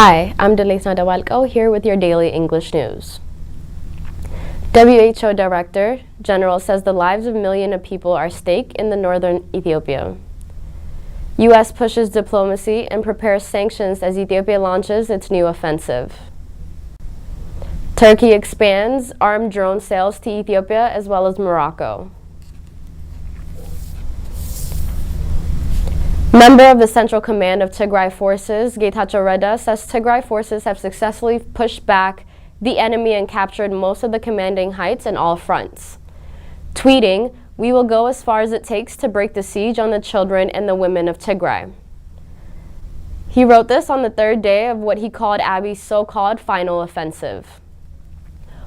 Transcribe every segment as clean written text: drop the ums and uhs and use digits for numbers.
Hi, I'm Delaysna Dawalko here with your daily English news. WHO Director General says the lives of millions of people are at stake in the northern Ethiopia. U.S. pushes diplomacy and prepares sanctions as Ethiopia launches its new offensive. Turkey expands armed drone sales to Ethiopia as well as Morocco. Member of the Central Command of Tigray Forces, Getachew Reda, says Tigray forces have successfully pushed back the enemy and captured most of the commanding heights in all fronts. Tweeting, "We will go as far as it takes to break the siege on the children and the women of Tigray." He wrote this on the third day of what he called Abiy's so-called final offensive.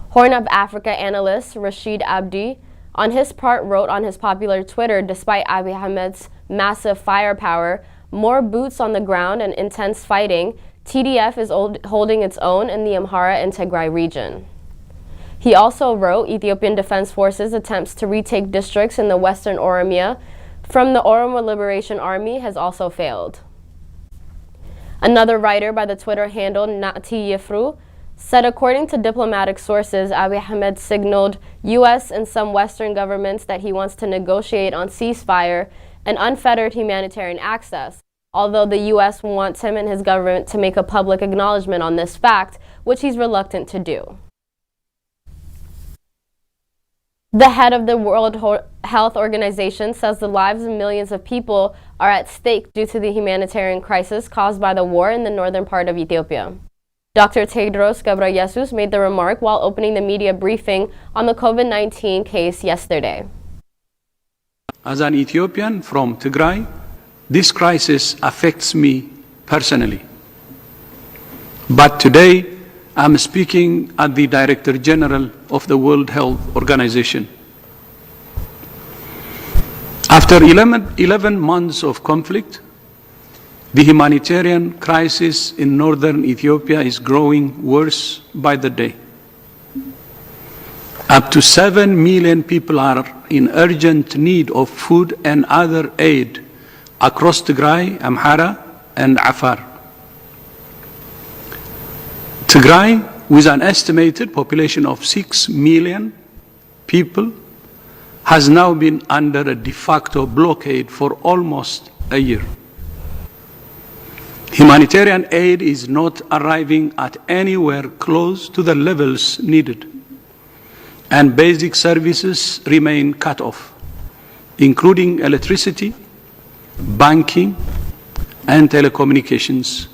Horn of Africa analyst Rashid Abdi, on his part, wrote on his popular Twitter, despite Abiy Ahmed's massive firepower, more boots on the ground, and intense fighting, TDF is holding its own in the Amhara and Tigray region. He also wrote, Ethiopian Defense Forces attempts to retake districts in the western Oromia from the Oromo Liberation Army has also failed. Another writer by the Twitter handle Nati Yefru said according to diplomatic sources, Abiy Ahmed signaled U.S. and some Western governments that he wants to negotiate on ceasefire and unfettered humanitarian access, although the U.S. wants him and his government to make a public acknowledgement on this fact, which he's reluctant to do. The head of the World Health Organization says the lives of millions of people are at stake due to the humanitarian crisis caused by the war in the northern part of Ethiopia. Dr. Tedros Ghebreyesus made the remark while opening the media briefing on the COVID-19 case yesterday. As an Ethiopian from Tigray, this crisis affects me personally. But today, I'm speaking as the Director General of the World Health Organization. After 11 months of conflict, the humanitarian crisis in northern Ethiopia is growing worse by the day. Up to 7 million people are in urgent need of food and other aid across Tigray, Amhara, and Afar. Tigray, with an estimated population of 6 million people, has now been under a de facto blockade for almost a year. Humanitarian aid is not arriving at anywhere close to the levels needed, and basic services remain cut off, including electricity, banking, and telecommunications.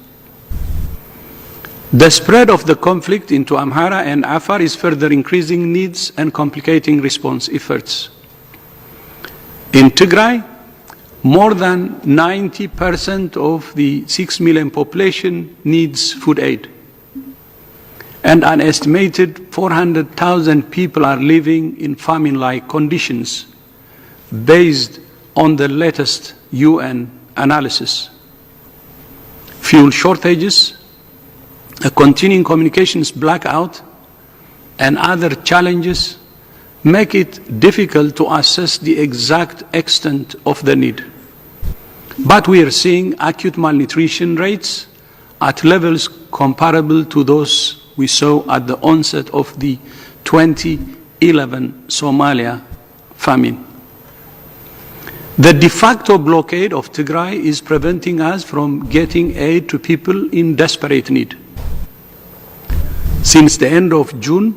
The spread of the conflict into Amhara and Afar is further increasing needs and complicating response efforts. In Tigray, more than 90% of the 6 million population needs food aid, and an estimated 400,000 people are living in famine-like conditions based on the latest UN analysis. Fuel shortages, a continuing communications blackout, and other challenges make it difficult to assess the exact extent of the need. But we are seeing acute malnutrition rates at levels comparable to those we saw at the onset of the 2011 Somalia famine. The de facto blockade of Tigray is preventing us from getting aid to people in desperate need. Since the end of June,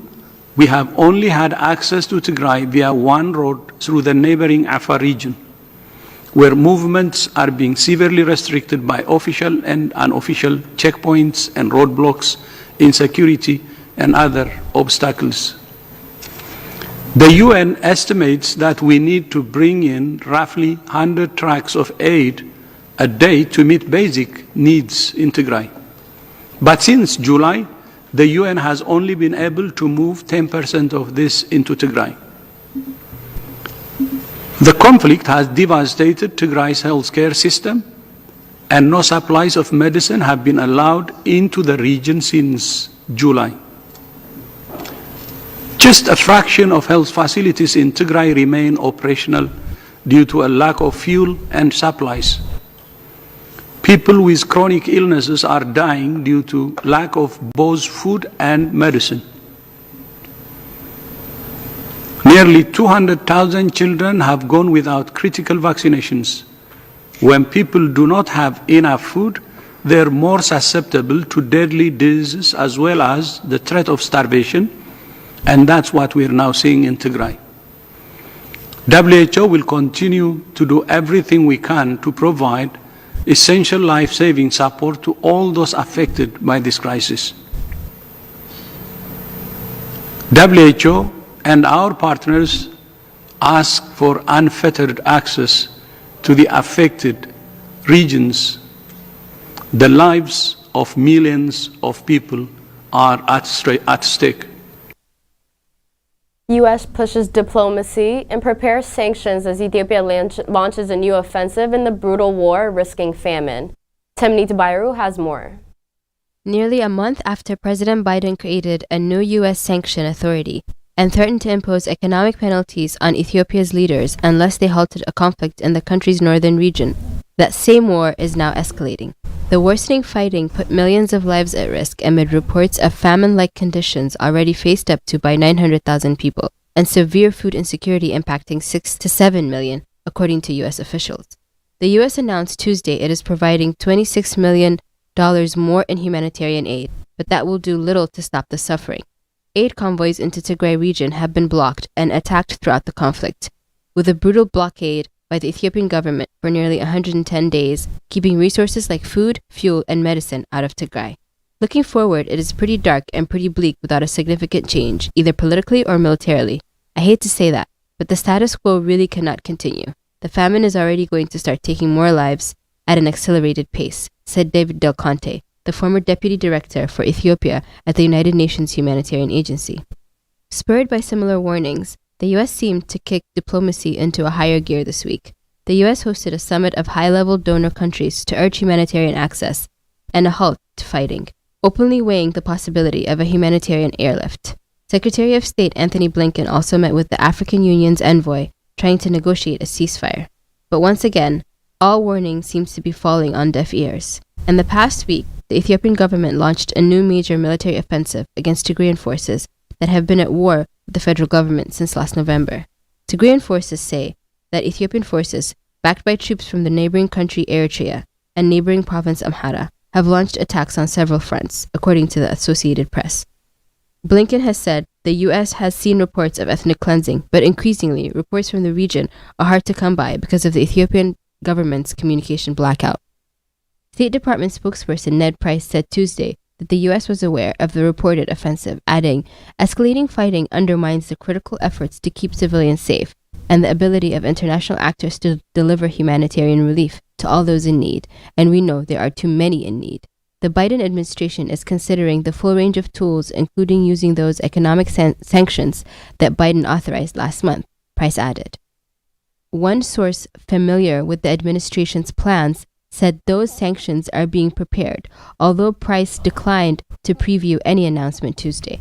we have only had access to Tigray via one road through the neighboring Afar region, where movements are being severely restricted by official and unofficial checkpoints and roadblocks, insecurity, and other obstacles. The UN estimates that we need to bring in roughly 100 trucks of aid a day to meet basic needs in Tigray. But since July, the UN has only been able to move 10% of this into Tigray. The conflict has devastated Tigray's healthcare system, and no supplies of medicine have been allowed into the region since July. Just a fraction of health facilities in Tigray remain operational due to a lack of fuel and supplies. People with chronic illnesses are dying due to lack of both food and medicine. Nearly 200,000 children have gone without critical vaccinations. When people do not have enough food, they are more susceptible to deadly diseases as well as the threat of starvation, and that's what we are now seeing in Tigray. WHO will continue to do everything we can to provide essential life-saving support to all those affected by this crisis. WHO and our partners ask for unfettered access to the affected regions. The lives of millions of people are at stake. U.S. pushes diplomacy and prepares sanctions as Ethiopia launches a new offensive in the brutal war, risking famine. Temnit Bayru has more. Nearly a month after President Biden created a new U.S. sanction authority and threatened to impose economic penalties on Ethiopia's leaders unless they halted a conflict in the country's northern region, that same war is now escalating. The worsening fighting put millions of lives at risk amid reports of famine-like conditions already faced up to by 900,000 people, and severe food insecurity impacting 6 to 7 million, according to U.S. officials. The U.S. announced Tuesday it is providing $26 million more in humanitarian aid, but that will do little to stop the suffering. Aid convoys into Tigray region have been blocked and attacked throughout the conflict, with a brutal blockade by the Ethiopian government for nearly 110 days, keeping resources like food, fuel, and medicine out of Tigray. Looking forward, it is pretty dark and pretty bleak without a significant change, either politically or militarily. I hate to say that, but the status quo really cannot continue. The famine is already going to start taking more lives at an accelerated pace, said David Del Conte, the former deputy director for Ethiopia at the United Nations Humanitarian Agency. Spurred by similar warnings, the U.S. seemed to kick diplomacy into a higher gear this week. The U.S. hosted a summit of high-level donor countries to urge humanitarian access and a halt to fighting, openly weighing the possibility of a humanitarian airlift. Secretary of State Anthony Blinken also met with the African Union's envoy, trying to negotiate a ceasefire. But once again, all warning seems to be falling on deaf ears. In the past week, the Ethiopian government launched a new major military offensive against Tigrayan forces that have been at war with the federal government since last November. Tigrayan forces say that Ethiopian forces, backed by troops from the neighboring country Eritrea and neighboring province Amhara, have launched attacks on several fronts, according to the Associated Press. Blinken has said the U.S. has seen reports of ethnic cleansing, but increasingly, reports from the region are hard to come by because of the Ethiopian government's communication blackout. State Department spokesperson Ned Price said Tuesday that the U.S. was aware of the reported offensive, adding, "Escalating fighting undermines the critical efforts to keep civilians safe and the ability of international actors to deliver humanitarian relief to all those in need, and we know there are too many in need." The Biden administration is considering the full range of tools, including using those economic sanctions that Biden authorized last month, Price added. One source familiar with the administration's plans said those sanctions are being prepared, although Price declined to preview any announcement Tuesday.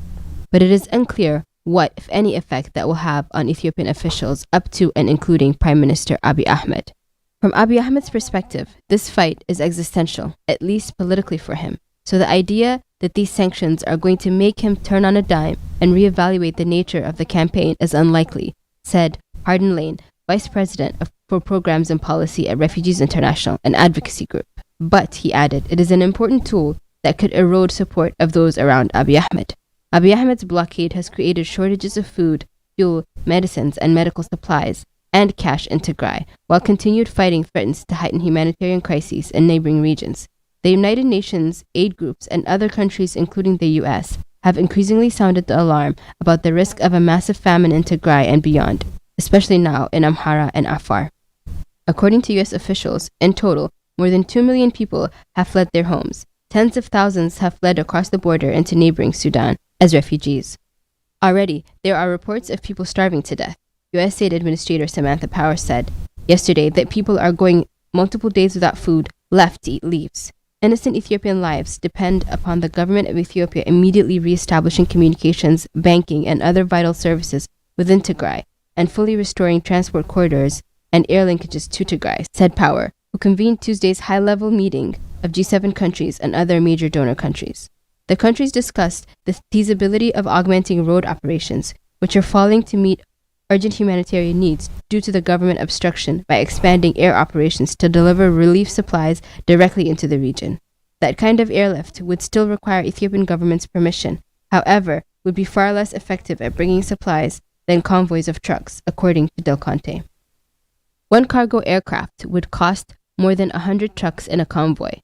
But it is unclear what, if any, effect that will have on Ethiopian officials up to and including Prime Minister Abiy Ahmed. From Abiy Ahmed's perspective, this fight is existential, at least politically for him. So the idea that these sanctions are going to make him turn on a dime and reevaluate the nature of the campaign is unlikely, said Hardin Lane, Vice President for Programs and Policy at Refugees International, an advocacy group. But, he added, it is an important tool that could erode support of those around Abiy Ahmed. Abiy Ahmed's blockade has created shortages of food, fuel, medicines, and medical supplies, and cash in Tigray, while continued fighting threatens to heighten humanitarian crises in neighboring regions. The United Nations, aid groups, and other countries, including the U.S., have increasingly sounded the alarm about the risk of a massive famine in Tigray and beyond, especially now in Amhara and Afar. According to U.S. officials, in total, more than 2 million people have fled their homes. Tens of thousands have fled across the border into neighboring Sudan as refugees. Already, there are reports of people starving to death. U.S. Aid Administrator Samantha Power said yesterday that people are going multiple days without food, left to eat leaves. Innocent Ethiopian lives depend upon the government of Ethiopia immediately reestablishing communications, banking, and other vital services within Tigray, and fully restoring transport corridors and air linkages to Tigray, said Power, who convened Tuesday's high-level meeting of G7 countries and other major donor countries. The countries discussed the feasibility of augmenting road operations, which are falling to meet urgent humanitarian needs due to the government obstruction by expanding air operations to deliver relief supplies directly into the region. That kind of airlift would still require Ethiopian government's permission, however, would be far less effective at bringing supplies than convoys of trucks, according to Del Conte. One cargo aircraft would cost more than 100 trucks in a convoy,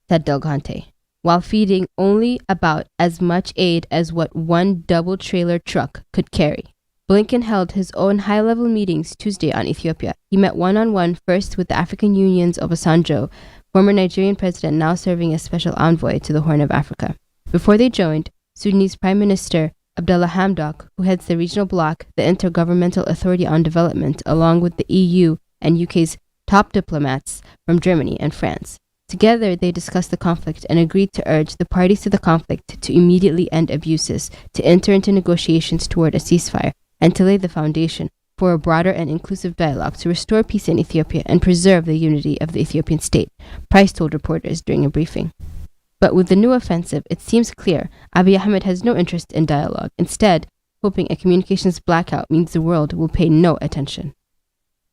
said Del Conte, while feeding only about as much aid as what one double-trailer truck could carry. Blinken held his own high-level meetings Tuesday on Ethiopia. He met one-on-one first with the African Union's Obasanjo, former Nigerian president now serving as special envoy to the Horn of Africa. Before they joined, Sudanese Prime Minister Abdullah Hamdok, who heads the regional bloc, the Intergovernmental Authority on Development, along with the EU and UK's top diplomats from Germany and France. Together, they discussed the conflict and agreed to urge the parties to the conflict to immediately end abuses, to enter into negotiations toward a ceasefire, and to lay the foundation for a broader and inclusive dialogue to restore peace in Ethiopia and preserve the unity of the Ethiopian state, Price told reporters during a briefing. But with the new offensive, it seems clear Abiy Ahmed has no interest in dialogue, instead hoping a communications blackout means the world will pay no attention.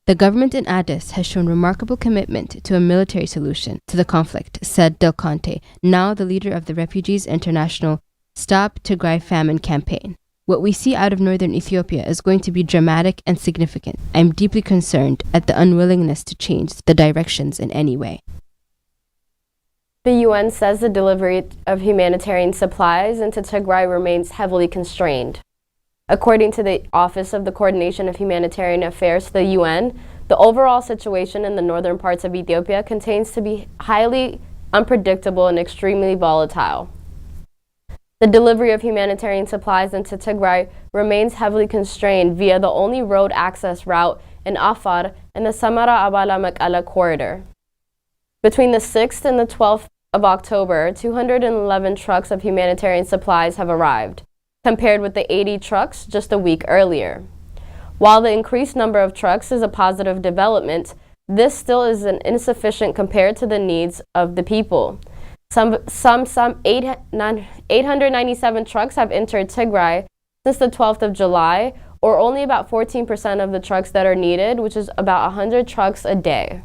The government in Addis has shown remarkable commitment to a military solution to the conflict, said Del Conte, now the leader of the Refugees International Stop Tigray Famine campaign. What we see out of northern Ethiopia is going to be dramatic and significant. I am deeply concerned at the unwillingness to change the directions in any way. The UN says the delivery of humanitarian supplies into Tigray remains heavily constrained. According to the Office of the Coordination of Humanitarian Affairs to the UN, the overall situation in the northern parts of Ethiopia continues to be highly unpredictable and extremely volatile. The delivery of humanitarian supplies into Tigray remains heavily constrained via the only road access route in Afar and the Samara-Abala-Mekelle corridor. Between the 6th and the 12th of October, 211 trucks of humanitarian supplies have arrived, compared with the 80 trucks just a week earlier. While the increased number of trucks is a positive development, this still is insufficient compared to the needs of the people. Some 897 trucks have entered Tigray since the 12th of July, or only about 14% of the trucks that are needed, which is about 100 trucks a day.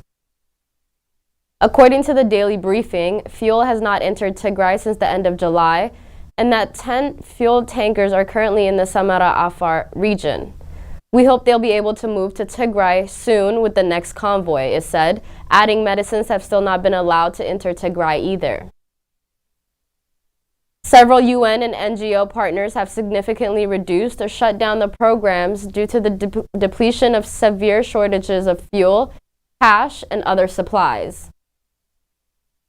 According to the daily briefing, fuel has not entered Tigray since the end of July, and that 10 fuel tankers are currently in the Samara Afar region. We hope they'll be able to move to Tigray soon with the next convoy, it said, adding medicines have still not been allowed to enter Tigray either. Several UN and NGO partners have significantly reduced or shut down the programs due to the depletion of severe shortages of fuel, cash, and other supplies.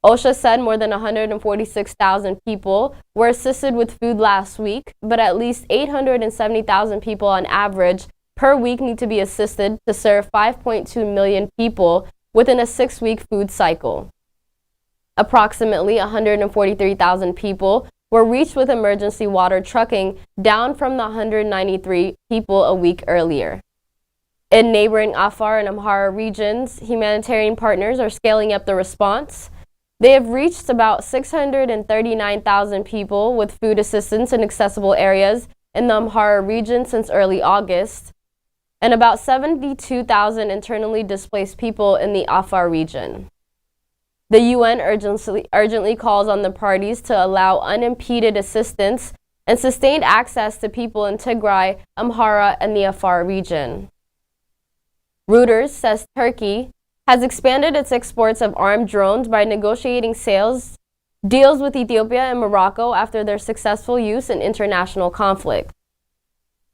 OSHA said more than 146,000 people were assisted with food last week, but at least 870,000 people on average per week need to be assisted to serve 5.2 million people within a 6-week food cycle. Approximately 143,000 people were reached with emergency water trucking, down from the 193 people a week earlier. In neighboring Afar and Amhara regions, humanitarian partners are scaling up the response. They have reached about 639,000 people with food assistance in accessible areas in the Amhara region since early August, and about 72,000 internally displaced people in the Afar region. The UN urgently calls on the parties to allow unimpeded assistance and sustained access to people in Tigray, Amhara, and the Afar region. Reuters says Turkey has expanded its exports of armed drones by negotiating sales deals with Ethiopia and Morocco after their successful use in international conflict.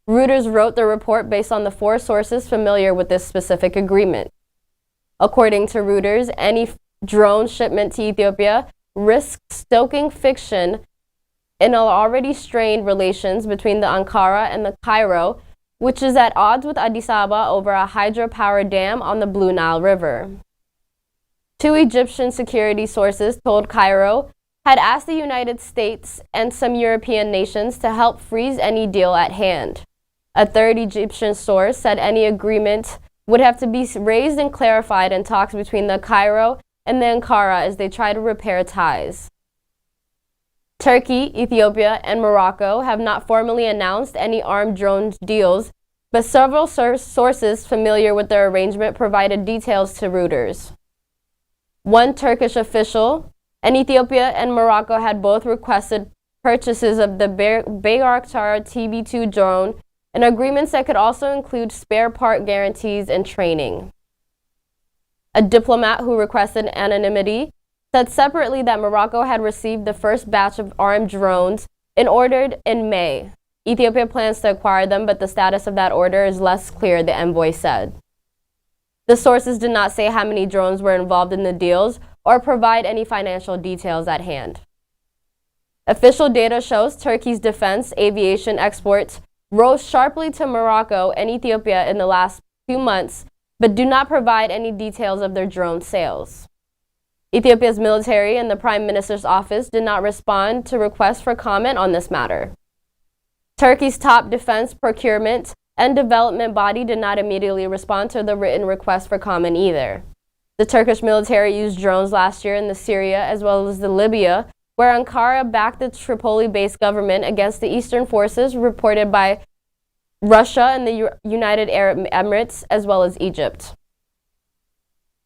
Reuters wrote the report based on the 4 sources familiar with this specific agreement. According to Reuters, any drone shipment to Ethiopia risks stoking friction in already strained relations between the Ankara and the Cairo, which is at odds with Addis Ababa over a hydropower dam on the Blue Nile River. 2 Egyptian security sources told Cairo had asked the United States and some European nations to help freeze any deal at hand. A 3rd Egyptian source said any agreement would have to be raised and clarified in talks between the Cairo and the Ankara as they try to repair ties. Turkey, Ethiopia, and Morocco have not formally announced any armed drone deals, but several sources familiar with their arrangement provided details to Reuters. One Turkish official, and Ethiopia and Morocco had both requested purchases of the Bayraktar TB2 drone and agreements that could also include spare part guarantees and training. A diplomat who requested anonymity said separately that Morocco had received the first batch of armed drones and ordered in May. Ethiopia plans to acquire them, but the status of that order is less clear, the envoy said. The sources did not say how many drones were involved in the deals or provide any financial details at hand. Official data shows Turkey's defense aviation exports rose sharply to Morocco and Ethiopia in the last 2 months, but do not provide any details of their drone sales. Ethiopia's military and the Prime Minister's office did not respond to requests for comment on this matter. Turkey's top defense procurement and development body did not immediately respond to the written request for comment either. The Turkish military used drones last year in the Syria as well as the Libya, where Ankara backed the Tripoli-based government against the eastern forces reported by Russia and the United Arab Emirates as well as Egypt.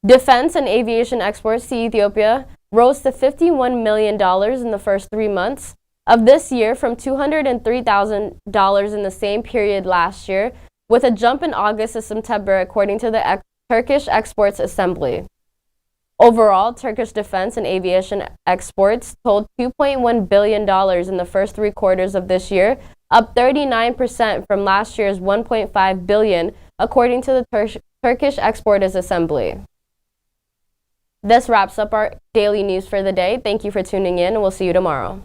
Defense and aviation exports to Ethiopia rose to $51 million in the first 3 months of this year from $203,000 in the same period last year, with a jump in August to September according to the Turkish Exports Assembly. Overall, Turkish defense and aviation exports totaled $2.1 billion in the first 3 quarters of this year, up 39% from last year's $1.5 billion, according to the Turkish Exporters Assembly. This wraps up our daily news for the day. Thank you for tuning in, and we'll see you tomorrow.